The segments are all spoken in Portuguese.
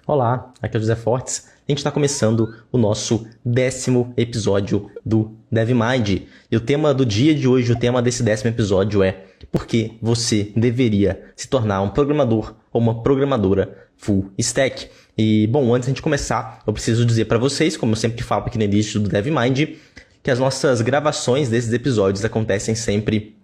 Olá, aqui é o José Fortes. A gente está começando o nosso 10º episódio do DevMind. E o tema do dia de hoje, o tema desse 10º episódio é por que você deveria se tornar um programador ou uma programadora full stack. E, bom, antes de a gente começar, eu preciso dizer para vocês, como eu sempre falo aqui no início do DevMind, que as nossas gravações desses episódios acontecem sempre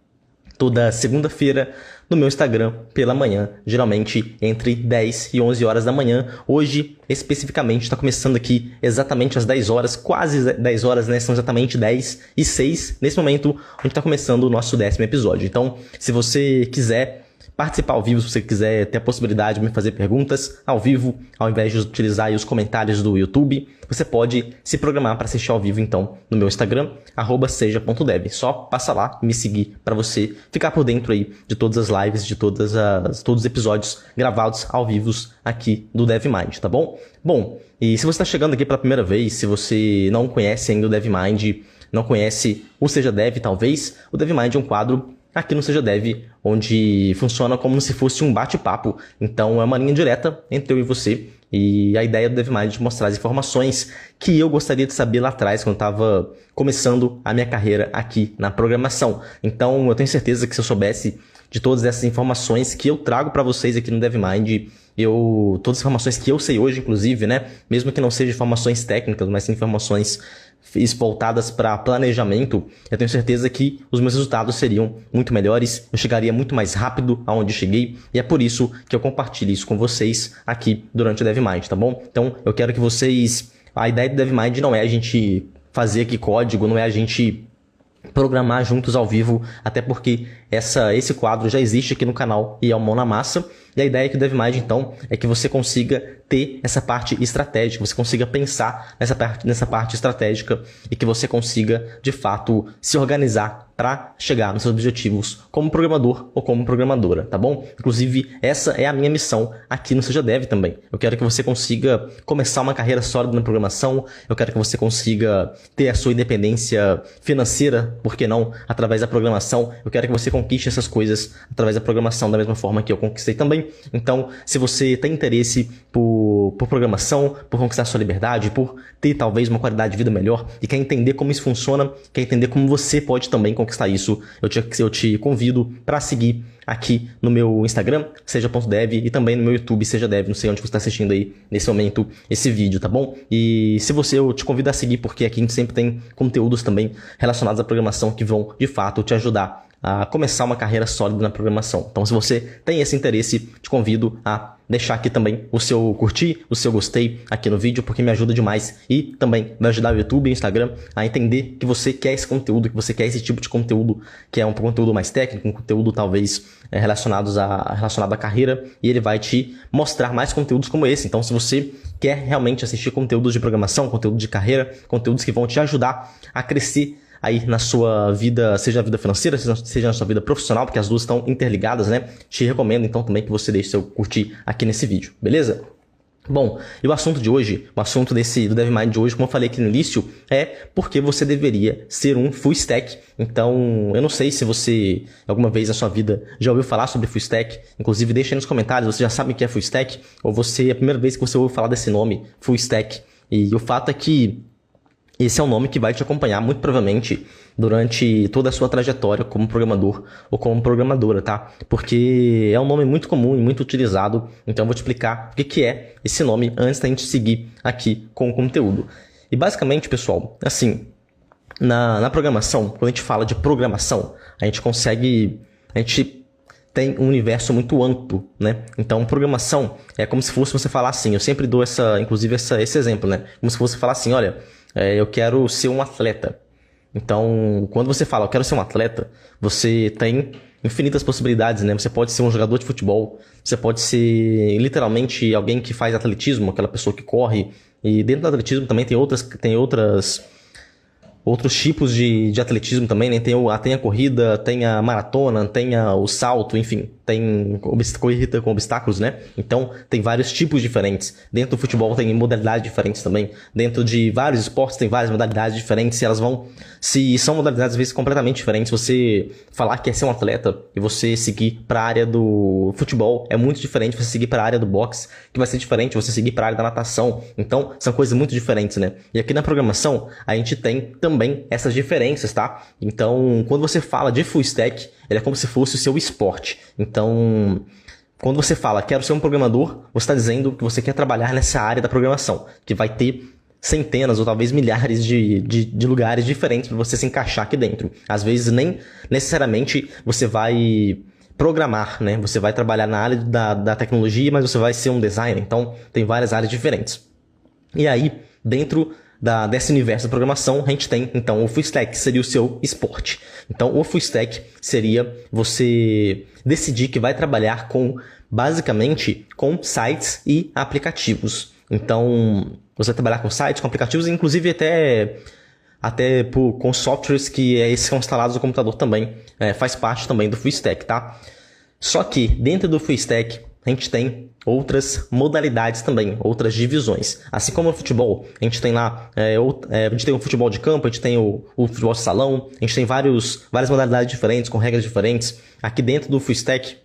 toda segunda-feira no meu Instagram pela manhã, geralmente entre 10 e 11 horas da manhã. Hoje, especificamente, está começando aqui exatamente às 10 horas, quase 10 horas, né? São exatamente 10 e 6 nesse momento, onde está começando o nosso 10º episódio. Então, se você quiser participar ao vivo, se você quiser ter a possibilidade de me fazer perguntas ao vivo, ao invés de utilizar aí os comentários do YouTube, você pode se programar para assistir ao vivo, então, no meu Instagram, @seja.dev. Só passa lá e me seguir para você ficar por dentro aí de todas as lives, de todos os episódios gravados ao vivo aqui do DevMind, tá bom? Bom, e se você está chegando aqui pela primeira vez, se você não conhece ainda o DevMind, não conhece o Seja Dev, talvez, o DevMind é um quadro aqui no Seja Dev, onde funciona como se fosse um bate-papo. Então, é uma linha direta entre eu e você. E a ideia do DevMind é de mostrar as informações que eu gostaria de saber lá atrás, quando eu estava começando a minha carreira aqui na programação. Então, eu tenho certeza que se eu soubesse de todas essas informações que eu trago para vocês aqui no DevMind, todas as informações que eu sei hoje, inclusive, né? Mesmo que não sejam informações técnicas, mas sim informações voltadas para planejamento, eu tenho certeza que os meus resultados seriam muito melhores, eu chegaria muito mais rápido aonde eu cheguei, e é por isso que eu compartilho isso com vocês aqui durante o DevMind, tá bom? Então, eu quero que vocês... A ideia do DevMind não é a gente fazer aqui código, não é a gente programar juntos ao vivo, até porque esse quadro já existe aqui no canal e é o mão na massa. E a ideia aqui do DevMind, então, é que você consiga ter essa parte estratégica, você consiga pensar nessa parte estratégica e que você consiga, de fato, se organizar para chegar nos seus objetivos como programador ou como programadora, tá bom? Inclusive, essa é a minha missão aqui no Seja Dev também. Eu quero que você consiga começar uma carreira sólida na programação, eu quero que você consiga ter a sua independência financeira, por que não, através da programação. Eu quero que você conquiste essas coisas através da programação da mesma forma que eu conquistei também. Então, se você tem interesse por programação, por conquistar sua liberdade, por ter talvez uma qualidade de vida melhor e quer entender como isso funciona, quer entender como você pode também conquistar isso, eu te convido para seguir aqui no meu Instagram, seja.dev, e também no meu YouTube, Seja Dev, não sei onde você está assistindo aí nesse momento esse vídeo, tá bom? E se você, eu te convido a seguir, porque aqui a gente sempre tem conteúdos também relacionados à programação que vão, de fato, te ajudar a começar uma carreira sólida na programação. Então, se você tem esse interesse, te convido a deixar aqui também o seu curtir, o seu gostei aqui no vídeo, porque me ajuda demais e também vai ajudar o YouTube e o Instagram a entender que você quer esse conteúdo, que você quer esse tipo de conteúdo, que é um conteúdo mais técnico, um conteúdo talvez relacionado à carreira, e ele vai te mostrar mais conteúdos como esse. Então, se você quer realmente assistir conteúdos de programação, conteúdo de carreira, conteúdos que vão te ajudar a crescer aí na sua vida, seja na vida financeira, seja na sua vida profissional, porque as duas estão interligadas, né? Te recomendo então também que você deixe seu curtir aqui nesse vídeo, beleza? Bom, e o assunto de hoje, o assunto do DevMind de hoje, como eu falei aqui no início, é porque você deveria ser um full stack. Então, eu não sei se você, alguma vez na sua vida, já ouviu falar sobre full stack. Inclusive, deixa aí nos comentários, você já sabe o que é full stack? Ou você, é a primeira vez que você ouve falar desse nome, full stack. E o fato é que esse é um nome que vai te acompanhar muito provavelmente durante toda a sua trajetória como programador ou como programadora, tá? Porque é um nome muito comum e muito utilizado, então eu vou te explicar o que é esse nome antes da gente seguir aqui com o conteúdo. E basicamente, pessoal, assim, na programação, quando a gente fala de programação, a gente tem um universo muito amplo, né? Então, programação é como se fosse você falar assim, eu sempre dou esse exemplo, né? Como se fosse falar assim, olha, eu quero ser um atleta. Então, quando você fala, eu quero ser um atleta, você tem infinitas possibilidades, né? Você pode ser um jogador de futebol, você pode ser literalmente alguém que faz atletismo, aquela pessoa que corre. E dentro do atletismo também tem outras outros tipos de atletismo também, né? Tem a corrida, tem a maratona, tem o salto, enfim, tem corrida com obstáculos, né? Então, tem vários tipos diferentes. Dentro do futebol tem modalidades diferentes também. Dentro de vários esportes tem várias modalidades diferentes se são modalidades às vezes completamente diferentes. Você falar que quer ser um atleta e você seguir para a área do futebol é muito diferente você seguir para a área do boxe, que vai ser diferente você seguir para a área da natação. Então, são coisas muito diferentes, né? E aqui na programação, a gente tem também essas diferenças, tá? Então, quando você fala de full stack, ele é como se fosse o seu esporte. Então, quando você fala, quero ser um programador, você está dizendo que você quer trabalhar nessa área da programação, que vai ter centenas ou talvez milhares de lugares diferentes para você se encaixar aqui dentro. Às vezes, nem necessariamente você vai programar, né? Você vai trabalhar na área da tecnologia, mas você vai ser um designer. Então, tem várias áreas diferentes. E aí, dentro desse universo da programação, a gente tem, então, o full stack, que seria o seu esporte. Então, o full stack seria você decidir que vai trabalhar basicamente, com sites e aplicativos. Então, você vai trabalhar com sites, com aplicativos, inclusive até com softwares que são instalados no computador também, faz parte também do full stack, tá? Só que, dentro do full stack, a gente tem outras modalidades também, outras divisões. Assim como no futebol, a gente tem lá, a gente tem o futebol de campo, a gente tem o futebol de salão, a gente tem várias modalidades diferentes, com regras diferentes. Aqui dentro do full stack,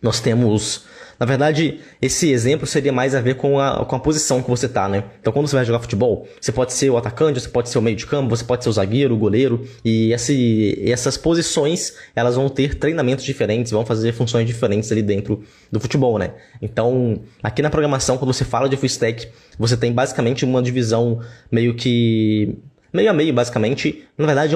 nós temos... Na verdade, esse exemplo seria mais a ver com a posição que você está, né? Então, quando você vai jogar futebol, você pode ser o atacante, você pode ser o meio de campo, você pode ser o zagueiro, o goleiro. E essas posições, elas vão ter treinamentos diferentes, vão fazer funções diferentes ali dentro do futebol, né? Então, aqui na programação, quando você fala de full stack, você tem basicamente uma divisão meio a meio, basicamente. Na verdade,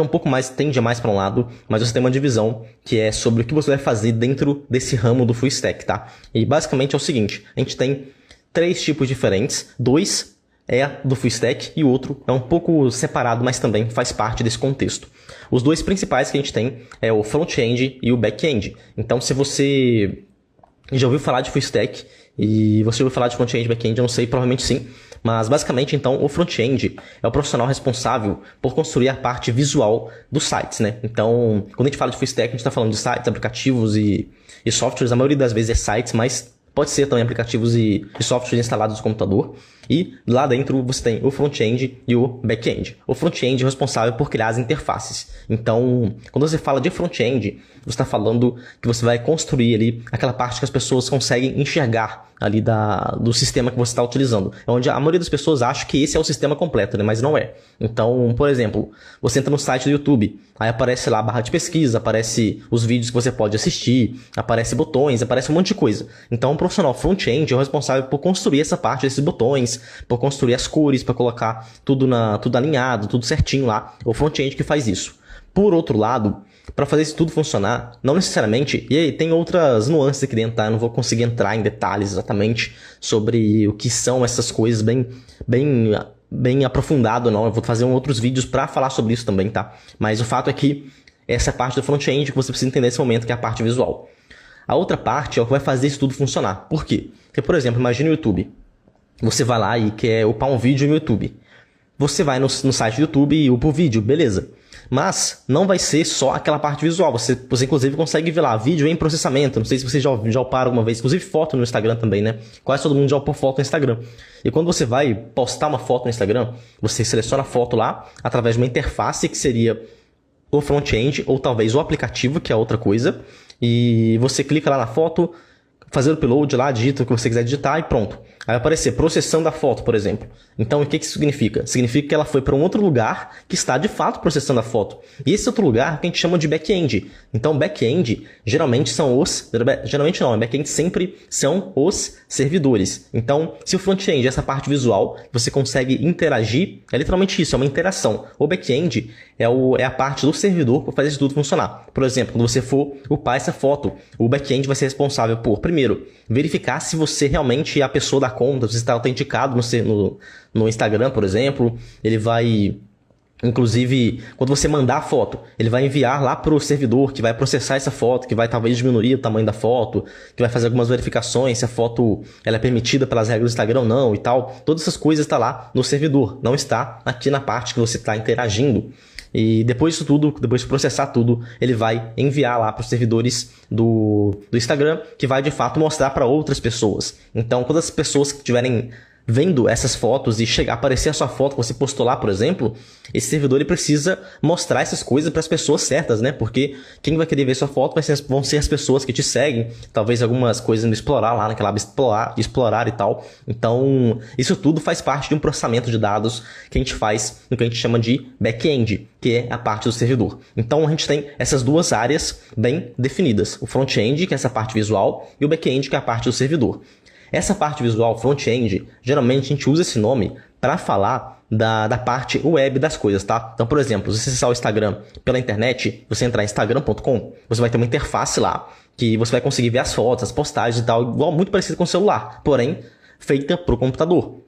tende mais para um lado, mas você tem uma divisão que é sobre o que você vai fazer dentro desse ramo do full stack, tá? E basicamente é o seguinte, a gente tem 3 tipos diferentes, 2 é do full stack e o outro é um pouco separado, mas também faz parte desse contexto. Os 2 principais que a gente tem é o front-end e o back-end. Então, se você já ouviu falar de full stack e você ouviu falar de front-end e back-end, eu não sei, provavelmente sim. Mas, basicamente, então, o front-end é o profissional responsável por construir a parte visual dos sites, né? Então, quando a gente fala de full stack, a gente está falando de sites, aplicativos e softwares. A maioria das vezes é sites, mas pode ser também aplicativos e softwares instalados no computador. E lá dentro você tem o front-end e o back-end. O front-end é responsável por criar as interfaces. Então, quando você fala de front-end, você está falando que você vai construir ali aquela parte que as pessoas conseguem enxergar ali do sistema que você está utilizando. É onde a maioria das pessoas acha que esse é o sistema completo, né? Mas não é. Então, por exemplo, você entra no site do YouTube, aí aparece lá a barra de pesquisa, aparece os vídeos que você pode assistir, aparece botões, aparece um monte de coisa. Então, o profissional front-end é o responsável por construir essa parte desses botões, por construir as cores, para colocar tudo alinhado, tudo certinho lá. O front-end que faz isso. Por outro lado, para fazer isso tudo funcionar, não necessariamente, e aí tem outras nuances aqui dentro, tá? Eu não vou conseguir entrar em detalhes exatamente sobre o que são essas coisas bem aprofundado, não. Eu vou fazer outros vídeos para falar sobre isso também, tá? Mas o fato é que essa é a parte do front-end que você precisa entender nesse momento, que é a parte visual. A outra parte é o que vai fazer isso tudo funcionar. Por quê? Porque, por exemplo, imagine o YouTube. Você vai lá e quer upar um vídeo no YouTube. Você vai no site do YouTube e upa o vídeo, beleza. Mas não vai ser só aquela parte visual. Você inclusive consegue ver lá, vídeo em processamento. Não sei se vocês já uparam alguma vez. Inclusive foto no Instagram também, né? Quase todo mundo já upou foto no Instagram. E quando você vai postar uma foto no Instagram, você seleciona a foto lá, através de uma interface que seria o front-end, ou talvez o aplicativo, que é outra coisa. E você clica lá na foto, fazer o upload lá, digita o que você quiser digitar e pronto. Aí vai aparecer processando a foto, por exemplo. Então, o que isso significa? Significa que ela foi para um outro lugar que está, de fato, processando a foto. E esse outro lugar que a gente chama de back-end. Então, back-end, geralmente back-end sempre são os servidores. Então, se o front-end é essa parte visual, você consegue interagir, é literalmente isso, é uma interação. O back-end é a parte do servidor para fazer isso tudo funcionar. Por exemplo, quando você for upar essa foto, o back-end vai ser responsável por, primeiro, verificar se você realmente é a pessoa da conta, se está autenticado no Instagram, por exemplo. Ele vai Inclusive, quando você mandar a foto, ele vai enviar lá para o servidor que vai processar essa foto, que vai talvez diminuir o tamanho da foto, que vai fazer algumas verificações se a foto ela é permitida pelas regras do Instagram ou não e tal. Todas essas coisas estão lá no servidor, não está aqui na parte que você está interagindo. E depois disso tudo, depois de processar tudo, ele vai enviar lá para os servidores do Instagram, que vai de fato mostrar para outras pessoas. Então, quando as pessoas que estiverem vendo essas fotos e chegar a aparecer a sua foto que você postou lá, por exemplo, esse servidor ele precisa mostrar essas coisas para as pessoas certas, né? Porque quem vai querer ver sua foto vão ser as pessoas que te seguem, talvez algumas coisas no explorar lá, naquela aba explorar e tal. Então, isso tudo faz parte de um processamento de dados que a gente faz no que a gente chama de back-end, que é a parte do servidor. Então, a gente tem essas duas áreas bem definidas. O front-end, que é essa parte visual, e o back-end, que é a parte do servidor. Essa parte visual, front-end, geralmente a gente usa esse nome para falar da parte web das coisas, tá? Então, por exemplo, se você acessar o Instagram pela internet, você entrar em instagram.com, você vai ter uma interface lá, que você vai conseguir ver as fotos, as postagens e tal, igual muito parecido com o celular, porém feita para o computador.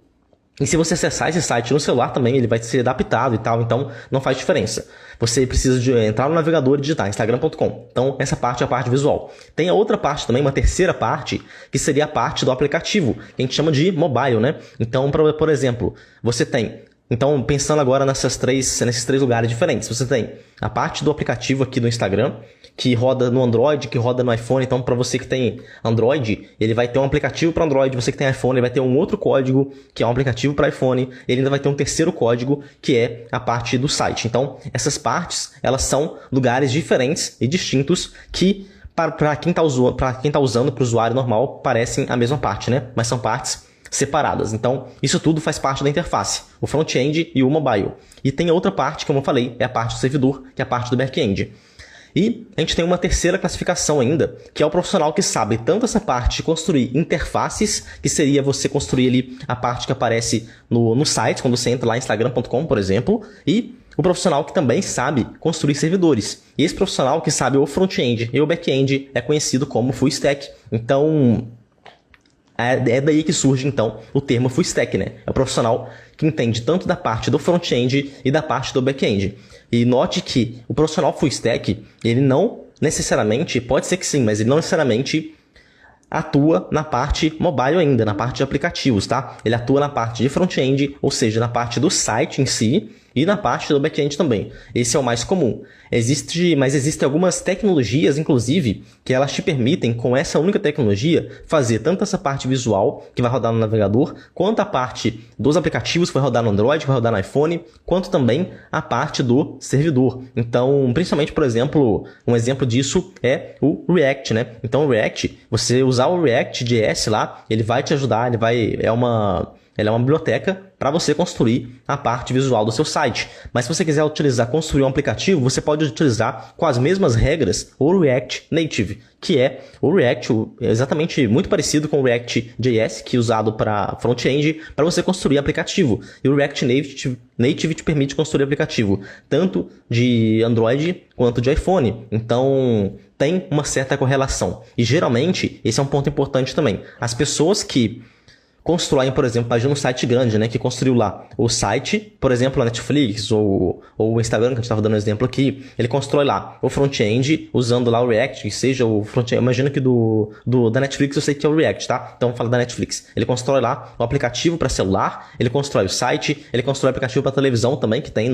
E se você acessar esse site no celular também, ele vai ser adaptado e tal, então não faz diferença. Você precisa de entrar no navegador e digitar instagram.com. Então, essa parte é a parte visual. Tem a outra parte também, uma terceira parte, que seria a parte do aplicativo, que a gente chama de mobile, né? Então, por exemplo, você tem... Então, pensando agora nesses três lugares diferentes, você tem a parte do aplicativo aqui do Instagram, que roda no Android, que roda no iPhone. Então, para você que tem Android, ele vai ter um aplicativo para Android. Você que tem iPhone, ele vai ter um outro código, que é um aplicativo para iPhone. Ele ainda vai ter um terceiro código, que é a parte do site. Então, essas partes, elas são lugares diferentes e distintos que, para quem está usando, para o usuário normal, parecem a mesma parte, né? Mas são partes separadas. Então, isso tudo faz parte da interface, o front-end e o mobile. E tem a outra parte, como eu falei, é a parte do servidor, que é a parte do back-end. E a gente tem uma terceira classificação ainda, que é o profissional que sabe tanto essa parte de construir interfaces, que seria você construir ali a parte que aparece no site, quando você entra lá em instagram.com, por exemplo, e o profissional que também sabe construir servidores. E esse profissional que sabe o front-end e o back-end é conhecido como full stack. Então, é daí que surge, então, o termo full stack, né? É o profissional que entende tanto da parte do front-end e da parte do back-end. E note que o profissional full stack, ele não necessariamente, pode ser que sim, mas ele não necessariamente atua na parte mobile ainda, na parte de aplicativos, tá? Ele atua na parte de front-end, ou seja, na parte do site em si, e na parte do back-end também. Esse é o mais comum. Mas existem algumas tecnologias, inclusive, que elas te permitem, com essa única tecnologia, fazer tanto essa parte visual, que vai rodar no navegador, quanto a parte dos aplicativos, que vai rodar no Android, que vai rodar no iPhone, quanto também a parte do servidor. Então, principalmente, por exemplo, um exemplo disso é o React, né? Então, o React, você usar o React.js lá, ele vai te ajudar, ele é uma biblioteca para você construir a parte visual do seu site. Mas se você quiser construir um aplicativo, você pode utilizar com as mesmas regras o React Native, que é o React, exatamente muito parecido com o React.js, que é usado para front-end, para você construir aplicativo. E o React Native te permite construir aplicativo, tanto de Android quanto de iPhone. Então, tem uma certa correlação. E geralmente, esse é um ponto importante também. As pessoas que constroem, por exemplo, imagina um site grande, né, que construiu lá o site, por exemplo, a Netflix ou o Instagram, que a gente estava dando um exemplo aqui, ele constrói lá o front-end usando lá o React, que seja o front-end, imagina que da Netflix eu sei que é o React, tá? Então vamos falar da Netflix. Ele constrói lá o aplicativo para celular, ele constrói o site, ele constrói o aplicativo para televisão também, que tem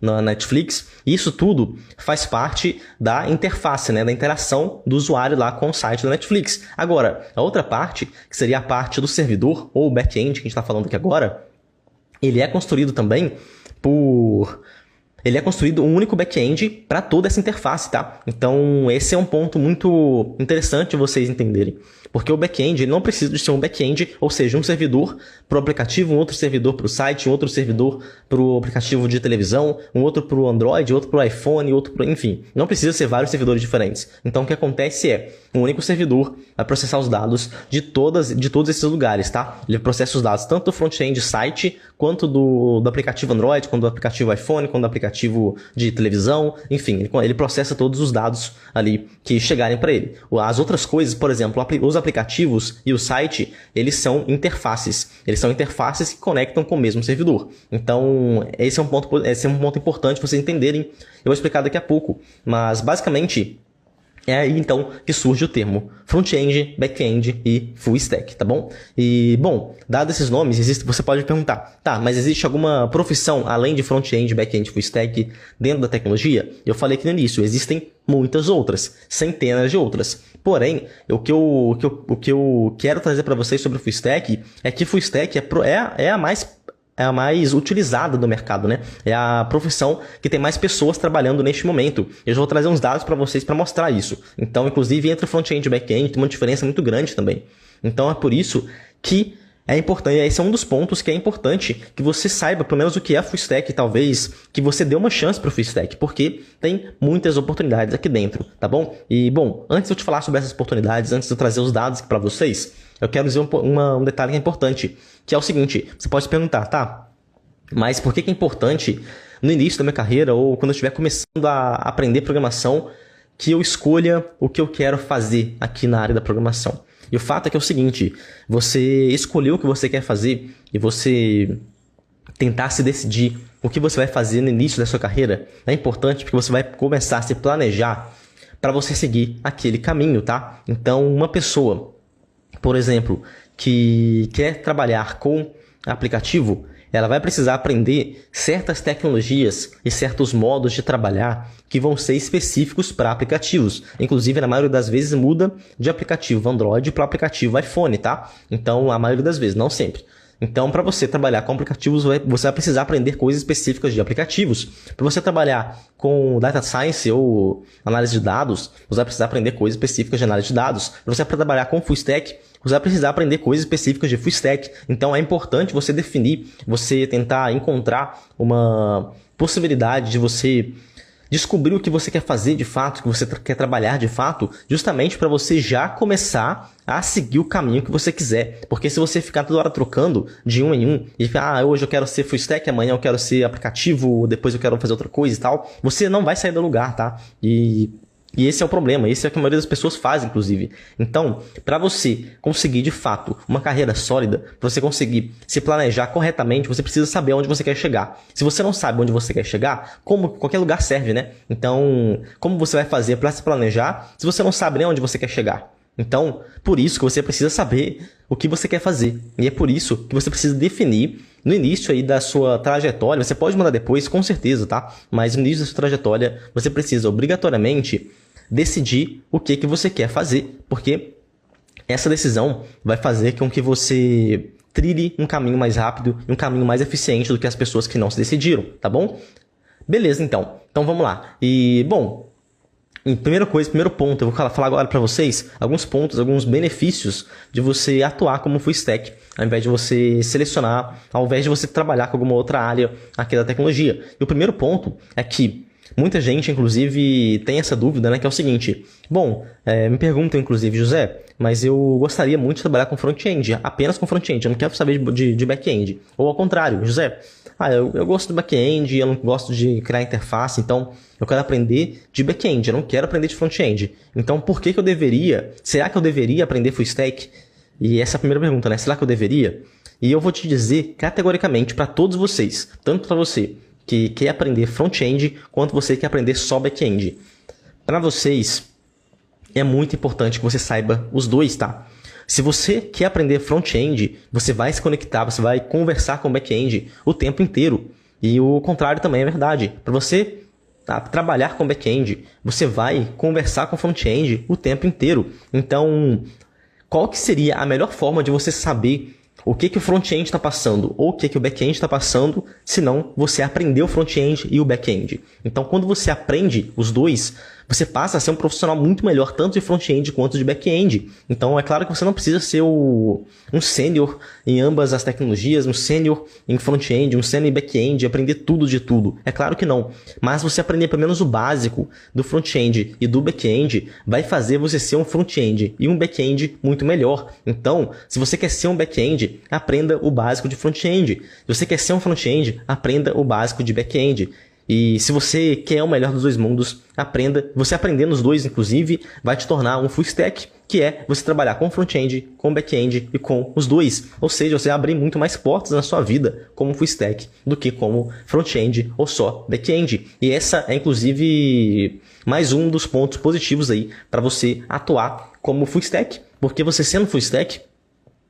na Netflix, e isso tudo faz parte da interface, né, da interação do usuário lá com o site da Netflix. Agora, a outra parte, que seria a parte do servidor, ou o back-end, que a gente está falando aqui agora, ele é construído também Ele é construído um único back-end para toda essa interface, tá? Então, esse é um ponto muito interessante vocês entenderem. Porque o back-end, ele não precisa de ser um back-end, ou seja, um servidor para o aplicativo, um outro servidor para o site, um outro servidor para o aplicativo de televisão, um outro para o Android, outro para o iPhone, outro para... Enfim, não precisa ser vários servidores diferentes. Então, o que acontece é, um único servidor vai processar os dados de todos esses lugares, tá? Ele processa os dados tanto do front-end site, quanto do aplicativo Android, quanto do aplicativo iPhone, quanto do aplicativo aplicativo de televisão, enfim, ele processa todos os dados ali que chegarem para ele. As outras coisas, por exemplo, os aplicativos e o site, eles são interfaces. Eles são interfaces que conectam com o mesmo servidor. Então, esse é um ponto importante para vocês entenderem. Eu vou explicar daqui a pouco, mas basicamente é aí então que surge o termo front-end, back-end e full stack, tá bom? E, bom, dados esses nomes, você pode perguntar, tá, mas existe alguma profissão além de front-end, back-end e full stack dentro da tecnologia? Eu falei aqui no início, existem muitas outras, centenas de outras. Porém, o que eu quero trazer para vocês sobre o full stack é que full stack é a mais utilizada do mercado, né? É a profissão que tem mais pessoas trabalhando neste momento. Eu já vou trazer uns dados para vocês para mostrar isso. Então, inclusive, entre front-end e back-end tem uma diferença muito grande também. Então, é por isso que é importante, esse é um dos pontos que é importante que você saiba, pelo menos o que é full stack, talvez que você dê uma chance para o full stack, porque tem muitas oportunidades aqui dentro, tá bom? E, bom, antes de eu te falar sobre essas oportunidades, antes de eu trazer os dados aqui para vocês, eu quero dizer um detalhe que é importante, que é o seguinte, você pode se perguntar, tá, mas por que é importante no início da minha carreira ou quando eu estiver começando a aprender programação que eu escolha o que eu quero fazer aqui na área da programação? E o fato é que é o seguinte, você escolheu o que você quer fazer e você tentar se decidir o que você vai fazer no início da sua carreira é importante porque você vai começar a se planejar para você seguir aquele caminho, tá? Então, uma pessoa, por exemplo, que quer trabalhar com aplicativo, ela vai precisar aprender certas tecnologias e certos modos de trabalhar que vão ser específicos para aplicativos. Inclusive, na maioria das vezes, muda de aplicativo Android para aplicativo iPhone, tá? Então, a maioria das vezes, não sempre. Então, para você trabalhar com aplicativos, você vai precisar aprender coisas específicas de aplicativos. Para você trabalhar com Data Science ou análise de dados, você vai precisar aprender coisas específicas de análise de dados. Para você trabalhar com Full Stack, você vai precisar aprender coisas específicas de Full Stack. Então, é importante você definir, você tentar encontrar uma possibilidade de você descobrir o que você quer fazer de fato, o que você quer trabalhar de fato, justamente para você já começar a seguir o caminho que você quiser. Porque se você ficar toda hora trocando de um em um, e ficar, hoje eu quero ser full stack, amanhã eu quero ser aplicativo, depois eu quero fazer outra coisa e tal, você não vai sair do lugar, tá? E esse é o problema, esse é o que a maioria das pessoas faz, inclusive. Então, para você conseguir, de fato, uma carreira sólida, para você conseguir se planejar corretamente, você precisa saber onde você quer chegar. Se você não sabe onde você quer chegar, como qualquer lugar serve, né? Então, como você vai fazer para se planejar se você não sabe nem onde você quer chegar? Então, por isso que você precisa saber o que você quer fazer. E é por isso que você precisa definir no início aí da sua trajetória, você pode mandar depois, com certeza, tá? Mas no início da sua trajetória, você precisa obrigatoriamente decidir o que você quer fazer, porque essa decisão vai fazer com que você trilhe um caminho mais rápido e um caminho mais eficiente do que as pessoas que não se decidiram, tá bom? Beleza, então. Então vamos lá. E, bom, primeiro ponto, eu vou falar agora para vocês alguns pontos, alguns benefícios de você atuar como full stack, ao invés de você selecionar, ao invés de você trabalhar com alguma outra área aqui da tecnologia. E o primeiro ponto é que muita gente, inclusive, tem essa dúvida, né? Que é o seguinte, bom, me perguntam, inclusive, José, mas eu gostaria muito de trabalhar com front-end, apenas com front-end, eu não quero saber de back-end. Ou ao contrário, José, eu gosto do back-end, eu não gosto de criar interface, então eu quero aprender de back-end, eu não quero aprender de front-end. Então, por que será que eu deveria aprender full stack? E essa é a primeira pergunta, né? Será que eu deveria? E eu vou te dizer categoricamente para todos vocês, tanto para você que quer aprender front-end, quanto você quer aprender só back-end. Para vocês, é muito importante que você saiba os dois, tá? Se você quer aprender front-end, você vai se conectar, você vai conversar com o back-end o tempo inteiro. E o contrário também é verdade. Para você trabalhar com back-end, você vai conversar com front-end o tempo inteiro. Então, qual que seria a melhor forma de você saber o que o front-end está passando ou o que o back-end está passando, se não você aprender o front-end e o back-end. Então, quando você aprende os dois, você passa a ser um profissional muito melhor, tanto de front-end quanto de back-end. Então, é claro que você não precisa ser um sênior em ambas as tecnologias, um sênior em front-end, um sênior em back-end, aprender tudo de tudo. É claro que não. Mas você aprender pelo menos o básico do front-end e do back-end vai fazer você ser um front-end e um back-end muito melhor. Então, se você quer ser um back-end, aprenda o básico de front-end. Se você quer ser um front-end, aprenda o básico de back-end. E se você quer o melhor dos dois mundos, aprenda. Você aprendendo os dois, inclusive, vai te tornar um full stack, que é você trabalhar com front-end, com back-end e com os dois. Ou seja, você abrir muito mais portas na sua vida como full stack do que como front-end ou só back-end. E essa é, inclusive, mais um dos pontos positivos aí para você atuar como full stack. Porque você sendo full stack,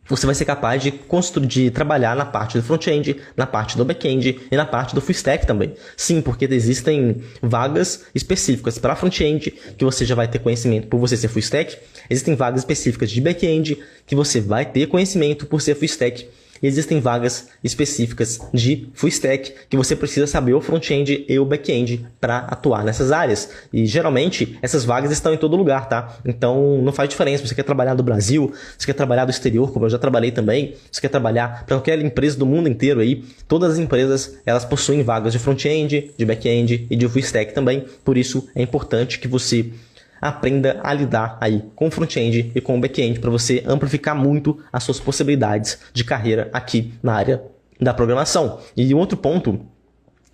você vai ser capaz de trabalhar na parte do front-end, na parte do back-end e na parte do full stack também. Sim, porque existem vagas específicas para front-end, que você já vai ter conhecimento por você ser full stack. Existem vagas específicas de back-end, que você vai ter conhecimento por ser full stack. E existem vagas específicas de full stack, que você precisa saber o front-end e o back-end para atuar nessas áreas. E geralmente essas vagas estão em todo lugar, tá? Então não faz diferença. Você quer trabalhar do Brasil, você quer trabalhar do exterior, como eu já trabalhei também, você quer trabalhar para qualquer empresa do mundo inteiro aí. Todas as empresas, elas possuem vagas de front-end, de back-end e de full stack também. Por isso é importante que você aprenda a lidar aí com o front-end e com o back-end para você amplificar muito as suas possibilidades de carreira aqui na área da programação. E outro ponto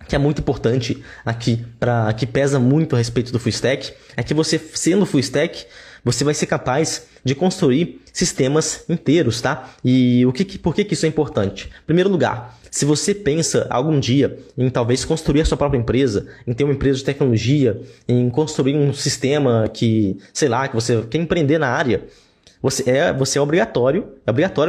que é muito importante aqui, que pesa muito a respeito do full stack, é que você, sendo full stack, você vai ser capaz de construir sistemas inteiros, tá? E por que isso é importante? Em primeiro lugar, se você pensa algum dia em talvez construir a sua própria empresa, em ter uma empresa de tecnologia, em construir um sistema que, sei lá, que você quer empreender na área, você é obrigatório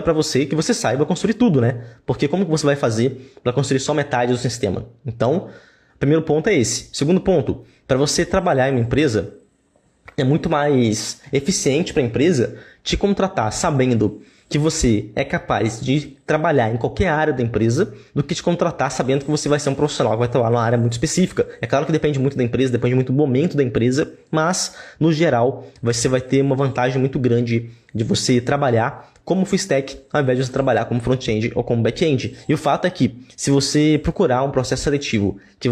para você que você saiba construir tudo, né? Porque como que você vai fazer para construir só metade do sistema? Então, o primeiro ponto é esse. Segundo ponto, para você trabalhar em uma empresa, é muito mais eficiente para a empresa te contratar sabendo que você é capaz de trabalhar em qualquer área da empresa do que te contratar sabendo que você vai ser um profissional que vai trabalhar numa área muito específica. É claro que depende muito da empresa, depende muito do momento da empresa, mas, no geral, você vai ter uma vantagem muito grande de você trabalhar como full stack ao invés de você trabalhar como front-end ou como back-end. E o fato é que, se você procurar um processo seletivo que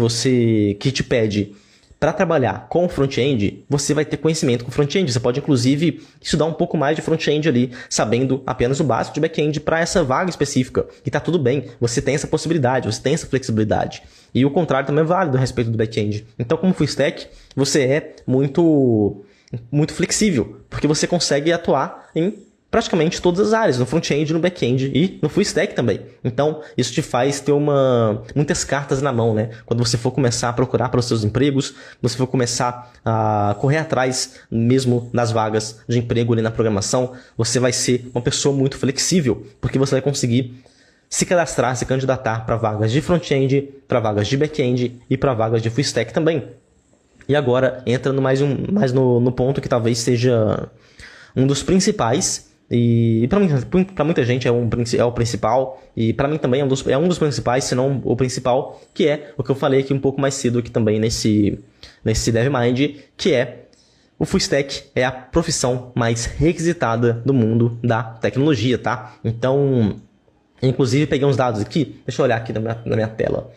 te pede para trabalhar com front-end, você vai ter conhecimento com front-end. Você pode, inclusive, estudar um pouco mais de front-end ali, sabendo apenas o básico de back-end para essa vaga específica. E tá tudo bem, você tem essa possibilidade, você tem essa flexibilidade. E o contrário também é válido a respeito do back-end. Então, como full stack, você é muito flexível, porque você consegue atuar em praticamente todas as áreas, no front-end, no back-end e no full stack também. Então, isso te faz ter muitas cartas na mão, né? Quando você for começar a procurar para os seus empregos, você for começar a correr atrás mesmo das vagas de emprego ali na programação, você vai ser uma pessoa muito flexível, porque você vai conseguir se cadastrar, se candidatar para vagas de front-end, para vagas de back-end e para vagas de full stack também. E agora, entrando mais no ponto que talvez seja um dos principais, e para muita gente é o principal, e para mim também é um dos principais, se não o principal, que é o que eu falei aqui um pouco mais cedo aqui também nesse DevMind, que é o full stack é a profissão mais requisitada do mundo da tecnologia, tá? Então, inclusive peguei uns dados aqui, deixa eu olhar aqui na minha tela.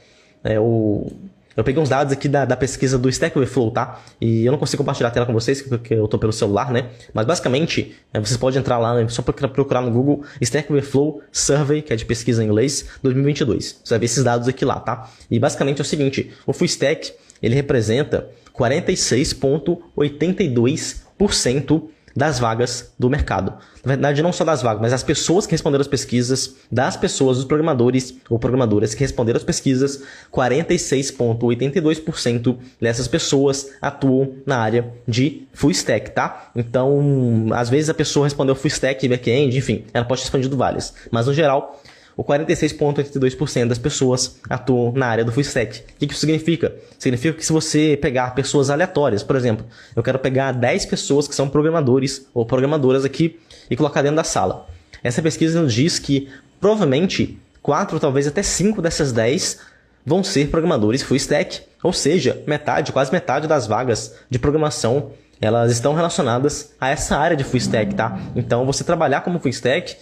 Eu peguei uns dados aqui da pesquisa do Stack Overflow, tá? E eu não consigo compartilhar a tela com vocês, porque eu tô pelo celular, né? Mas basicamente, vocês podem entrar lá, né? Só procurar no Google Stack Overflow Survey, que é de pesquisa em inglês, 2022. Você vai ver esses dados aqui lá, tá? E basicamente é o seguinte, o Full Stack, ele representa 46,82% das vagas do mercado. Na verdade, não só das vagas, mas as pessoas que responderam as pesquisas, dos programadores ou programadoras que responderam as pesquisas, 46,82% dessas pessoas atuam na área de full stack, tá? Então, às vezes a pessoa respondeu full stack e back-end, enfim, ela pode ter respondido várias. Mas, no geral, o 46,82% das pessoas atuam na área do full stack. O que isso significa? Significa que se você pegar pessoas aleatórias, por exemplo, eu quero pegar 10 pessoas que são programadores ou programadoras aqui e colocar dentro da sala. Essa pesquisa nos diz que provavelmente 4, talvez até 5 dessas 10 vão ser programadores full stack. Ou seja, quase metade das vagas de programação, elas estão relacionadas a essa área de full stack, tá? Então, você trabalhar como full stack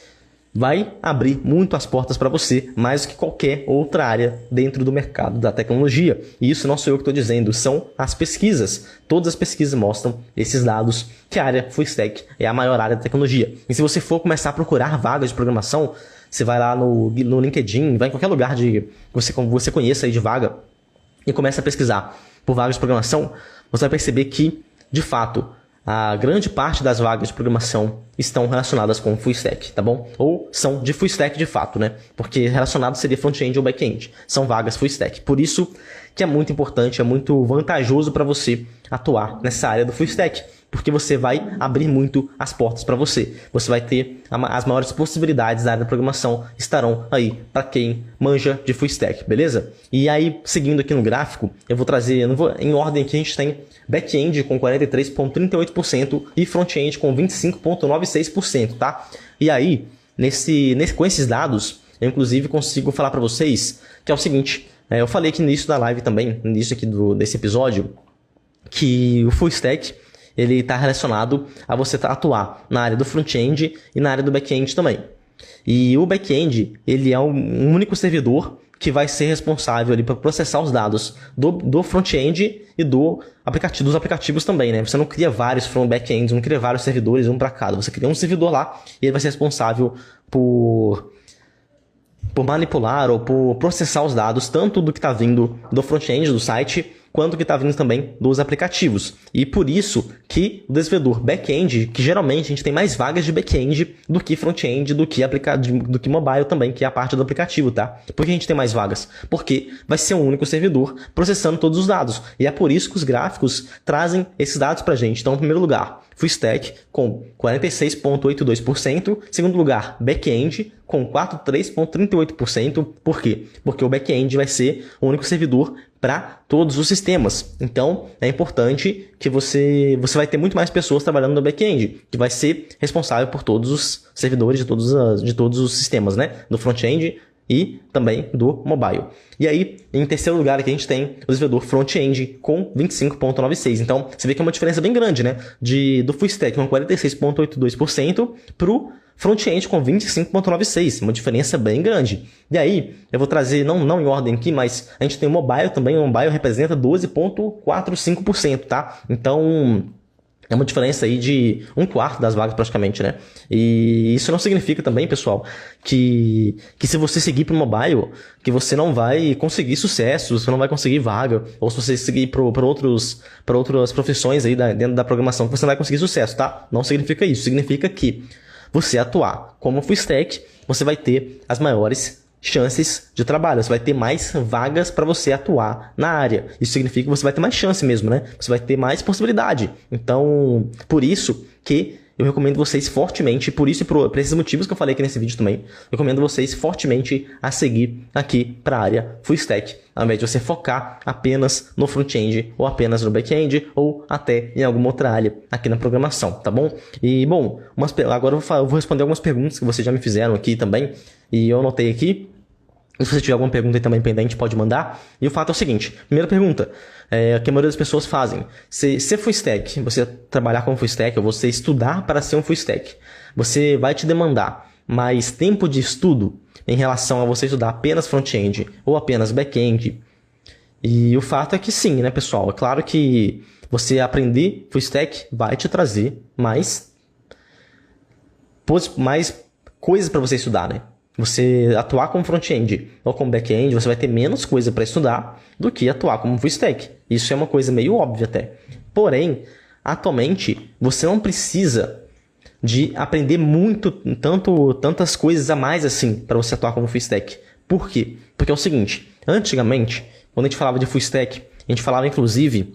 vai abrir muito as portas para você, mais do que qualquer outra área dentro do mercado da tecnologia. E isso não sou eu que estou dizendo, são as pesquisas. Todas as pesquisas mostram esses dados, que a área full stack é a maior área da tecnologia. E se você for começar a procurar vagas de programação, você vai lá no LinkedIn, vai em qualquer lugar que você conheça aí de vaga, e começa a pesquisar por vagas de programação, você vai perceber que, de fato, a grande parte das vagas de programação estão relacionadas com full stack, tá bom? Ou são de full stack de fato, né? Porque relacionado seria front-end ou back-end. São vagas full stack. Por isso que é muito importante, é muito vantajoso para você atuar nessa área do full stack. Porque você vai abrir muito as portas para você. Você vai ter as maiores possibilidades da área da programação estarão aí para quem manja de full stack, beleza? E aí, seguindo aqui no gráfico, eu vou trazer, em ordem aqui, a gente tem back-end com 43,38% e front-end com 25,96%, tá? E aí, com esses dados, eu inclusive consigo falar para vocês que é o seguinte, eu falei aqui no início da live também, no início aqui desse episódio, que o full stack ele está relacionado a você atuar na área do front-end e na área do back-end também. E o back-end, ele é um único servidor que vai ser responsável ali para processar os dados do front-end e dos aplicativos também, né? Você não cria vários back-ends, não cria vários servidores, um para cada. Você cria um servidor lá e ele vai ser responsável por manipular ou por processar os dados, tanto do que está vindo do front-end, do site, quanto que está vindo também dos aplicativos. E por isso que o desenvolvedor back-end, que geralmente a gente tem mais vagas de back-end do que front-end, do que mobile também, que é a parte do aplicativo, tá? Por que a gente tem mais vagas? Porque vai ser um único servidor processando todos os dados. E é por isso que os gráficos trazem esses dados pra gente. Então, em primeiro lugar, full stack com 46,82%. Segundo lugar, back-end com 43,38%. Por quê? Porque o back-end vai ser o único servidor para todos os sistemas. Então, é importante que você vai ter muito mais pessoas trabalhando no back-end, que vai ser responsável por todos os servidores de todos os sistemas, né? Do front-end e também do mobile. E aí, em terceiro lugar, aqui a gente tem o desenvolvedor front-end com 25,96%. Então, você vê que é uma diferença bem grande, né? Do full stack com 46,82% para o front-end com 25,96%. Uma diferença bem grande. E aí, eu vou trazer, não em ordem aqui, mas a gente tem o mobile também. O mobile representa 12,45%, tá? Então, é uma diferença aí de 1/4 das vagas praticamente, né? E isso não significa também, pessoal, que se você seguir para o mobile, que você não vai conseguir sucesso, você não vai conseguir vaga, ou se você seguir para outras profissões aí dentro da programação, que você não vai conseguir sucesso, tá? Não significa isso. Significa que você atuar como full stack, você vai ter as maiores chances de trabalho, você vai ter mais vagas para você atuar na área. Isso significa que você vai ter mais chance mesmo, né? Você vai ter mais possibilidade. Então, por isso que eu recomendo vocês fortemente, por isso e por esses motivos que eu falei aqui nesse vídeo também, eu recomendo vocês fortemente a seguir aqui para a área full stack, ao invés de você focar apenas no front-end, ou apenas no back-end, ou até em alguma outra área aqui na programação, tá bom? E, bom, agora eu vou responder algumas perguntas que vocês já me fizeram aqui também, e eu anotei aqui. Se você tiver alguma pergunta aí também pendente, pode mandar. E o fato é o seguinte, primeira pergunta, que a maioria das pessoas fazem. Ser full stack, você trabalhar como full stack, ou você estudar para ser um full stack, você vai te demandar mais tempo de estudo em relação a você estudar apenas front-end ou apenas back-end? E o fato é que sim, né, pessoal? É claro que você aprender full stack vai te trazer mais coisas para você estudar, né? Você atuar como front-end ou como back-end, você vai ter menos coisa para estudar do que atuar como full stack. Isso é uma coisa meio óbvia até. Porém, atualmente, você não precisa de aprender tantas coisas a mais assim para você atuar como full stack. Por quê? Porque é o seguinte, antigamente, quando a gente falava de full stack, a gente falava inclusive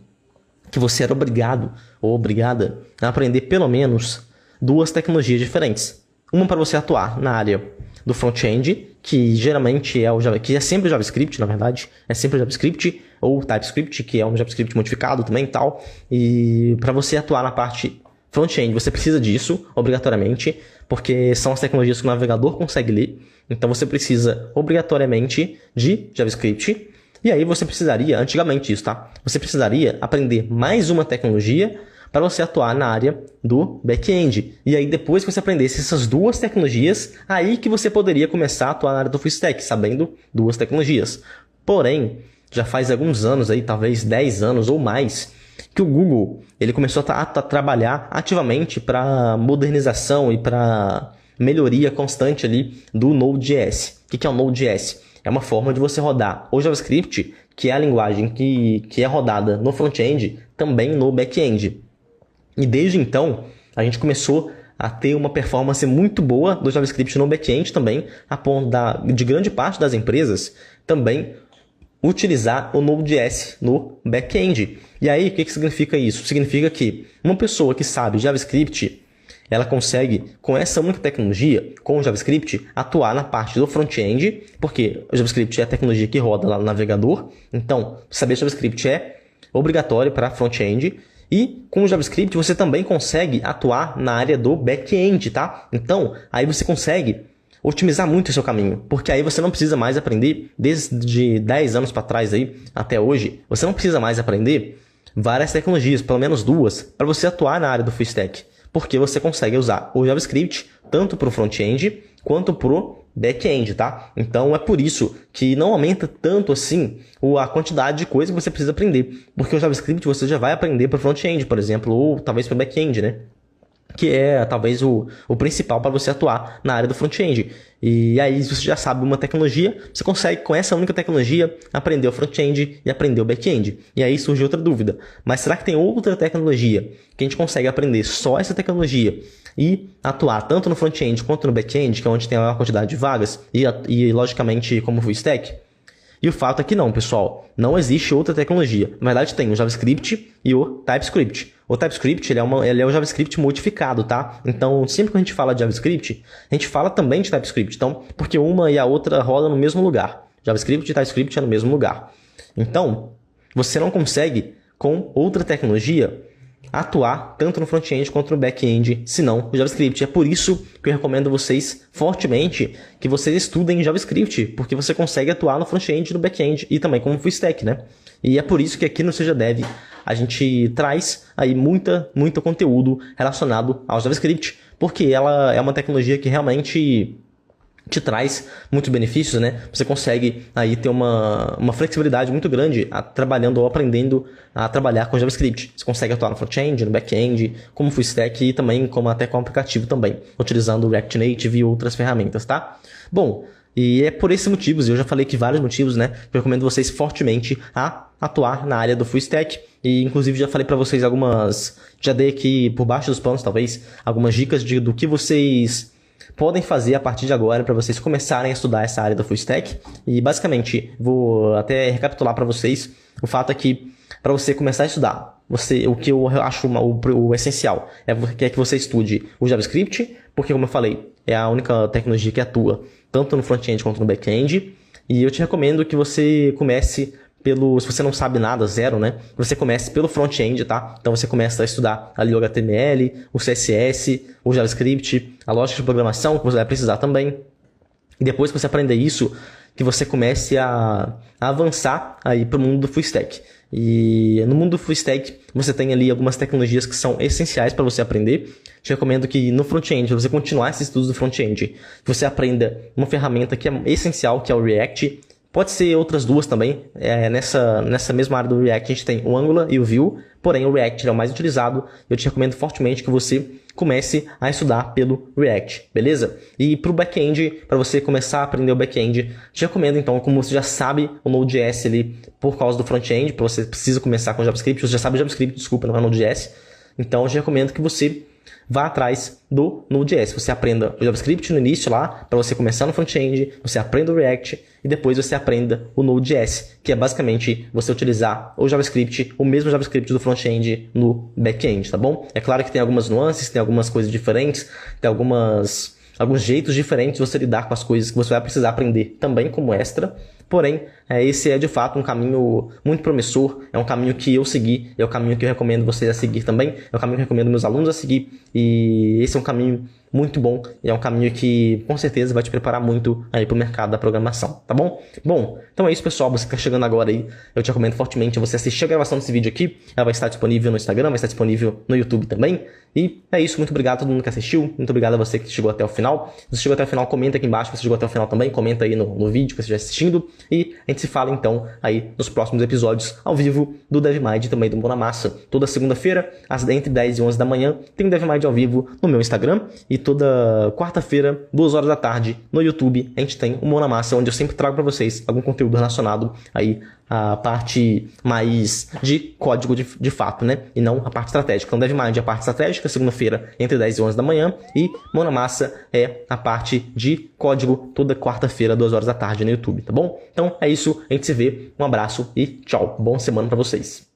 que você era obrigado ou obrigada a aprender pelo menos 2 tecnologias diferentes. Uma para você atuar na área do front-end, que geralmente que é sempre o JavaScript, na verdade, é sempre o JavaScript, ou TypeScript, que é um JavaScript modificado também e tal, e para você atuar na parte front-end, você precisa disso, obrigatoriamente, porque são as tecnologias que o navegador consegue ler, então você precisa, obrigatoriamente, de JavaScript, e aí você precisaria, antigamente isso, tá? Você precisaria aprender mais uma tecnologia para você atuar na área do back-end. E aí depois que você aprendesse essas 2 tecnologias, aí que você poderia começar a atuar na área do full stack, sabendo 2 tecnologias. Porém, já faz alguns anos aí, talvez 10 anos ou mais, que o Google ele começou a trabalhar ativamente para modernização e para melhoria constante ali do Node.js. O que é o Node.js? É uma forma de você rodar o JavaScript que é a linguagem que é rodada no front-end, também no back-end. E desde então, a gente começou a ter uma performance muito boa do JavaScript no back-end também, a ponto de grande parte das empresas também utilizar o Node.js no back-end. E aí, o que significa isso? Significa que uma pessoa que sabe JavaScript, ela consegue, com essa única tecnologia, com o JavaScript, atuar na parte do front-end, porque o JavaScript é a tecnologia que roda lá no navegador. Então, saber JavaScript é obrigatório para front-end. E com o JavaScript você também consegue atuar na área do back-end, tá? Então, aí você consegue otimizar muito o seu caminho, porque aí você não precisa mais aprender, desde 10 anos para trás aí, até hoje, você não precisa mais aprender várias tecnologias, pelo menos 2, para você atuar na área do full stack, porque você consegue usar o JavaScript tanto para o front-end quanto para o back-end, tá? Então é por isso que não aumenta tanto assim a quantidade de coisa que você precisa aprender, porque o JavaScript você já vai aprender para o front-end, por exemplo, ou talvez para o back-end, né? Que é talvez o principal para você atuar na área do front-end. E aí, se você já sabe uma tecnologia, você consegue, com essa única tecnologia, aprender o front-end e aprender o back-end. E aí surge outra dúvida. Mas será que tem outra tecnologia que a gente consegue aprender só essa tecnologia e atuar tanto no front-end quanto no back-end, que é onde tem a maior quantidade de vagas, e logicamente como full stack? E o fato é que não, pessoal, não existe outra tecnologia. Na verdade tem o JavaScript e o TypeScript. O TypeScript ele é o JavaScript modificado, tá? Então, sempre que a gente fala de JavaScript, a gente fala também de TypeScript. Então, porque uma e a outra rodam no mesmo lugar. JavaScript e TypeScript é no mesmo lugar. Então, você não consegue, com outra tecnologia, atuar tanto no front-end quanto no back-end, senão o JavaScript. É por isso que eu recomendo vocês fortemente que vocês estudem JavaScript, porque você consegue atuar no front-end e no back-end e também como full stack, né? E é por isso que aqui no Seja Dev a gente traz aí muito conteúdo relacionado ao JavaScript, porque ela é uma tecnologia que realmente te traz muitos benefícios, né? Você consegue aí ter uma flexibilidade muito grande trabalhando ou aprendendo a trabalhar com JavaScript. Você consegue atuar no front-end, no back-end, como full stack e também até como aplicativo também, utilizando o React Native e outras ferramentas, tá? Bom, e é por esses motivos, eu já falei aqui vários motivos, né? Que eu recomendo vocês fortemente a atuar na área do full stack. E inclusive já falei para vocês já dei aqui por baixo dos panos talvez, algumas dicas do que vocês podem fazer a partir de agora para vocês começarem a estudar essa área do full stack. E basicamente, vou até recapitular para vocês, o fato é que para você começar a estudar, o que eu acho o essencial é que você estude o JavaScript, porque como eu falei, é a única tecnologia que atua tanto no front-end quanto no back-end. E eu te recomendo que você comece se você não sabe nada, zero, né? Você comece pelo front-end, tá? Então você começa a estudar ali o HTML, o CSS, o JavaScript, a lógica de programação que você vai precisar também. E depois que você aprender isso, que você comece a avançar aí para o mundo do full stack. E no mundo do full stack, você tem ali algumas tecnologias que são essenciais para você aprender. Te recomendo que no front-end, para você continuar esses estudos do front-end, você aprenda uma ferramenta que é essencial, que é o React. Pode ser outras duas também. Nessa mesma área do React, a gente tem o Angular e o Vue, porém o React é o mais utilizado. Eu te recomendo fortemente que você comece a estudar pelo React, beleza? E para o back-end, para você começar a aprender o back-end, te recomendo então, como você já sabe o Node.js ali por causa do front-end, para você precisa começar com JavaScript, você já sabe JavaScript, desculpa, não é Node.js. Então eu te recomendo que você vá atrás do Node.js. Você aprenda o JavaScript no início lá, para você começar no front-end, você aprenda o React e depois você aprenda o Node.js, que é basicamente você utilizar o JavaScript, o mesmo JavaScript do front-end no back-end, tá bom? É claro que tem algumas nuances, tem algumas coisas diferentes, tem alguns jeitos diferentes de você lidar com as coisas que você vai precisar aprender também como extra. Porém, esse é de fato um caminho muito promissor, é um caminho que eu segui, é o caminho que eu recomendo vocês a seguir também, é o caminho que eu recomendo meus alunos a seguir, e esse é um caminho muito bom, e é um caminho que com certeza vai te preparar muito aí pro mercado da programação, tá bom? Bom, então é isso, pessoal, você que tá chegando agora aí, eu te recomendo fortemente você assistir a gravação desse vídeo aqui, ela vai estar disponível no Instagram, vai estar disponível no YouTube também, e é isso, muito obrigado a todo mundo que assistiu, muito obrigado a você que chegou até o final. Se você chegou até o final, comenta aqui embaixo, se você chegou até o final também, comenta aí no vídeo que você estiver assistindo, e a gente se fala então aí nos próximos episódios ao vivo do DevMind e também do Mão na Massa. Toda segunda-feira, entre 10 e 11 da manhã, tem o DevMind ao vivo no meu Instagram, e toda quarta-feira, 2 horas da tarde, no YouTube, a gente tem o Mão na Massa, onde eu sempre trago para vocês algum conteúdo relacionado aí à parte mais de código de fato, né? E não a parte estratégica. Então, DevMind é a parte estratégica, segunda-feira, entre 10 e 11 da manhã, e Mão na Massa é a parte de código, toda quarta-feira, 2 horas da tarde no YouTube, tá bom? Então, é isso, a gente se vê, um abraço e tchau, boa semana para vocês.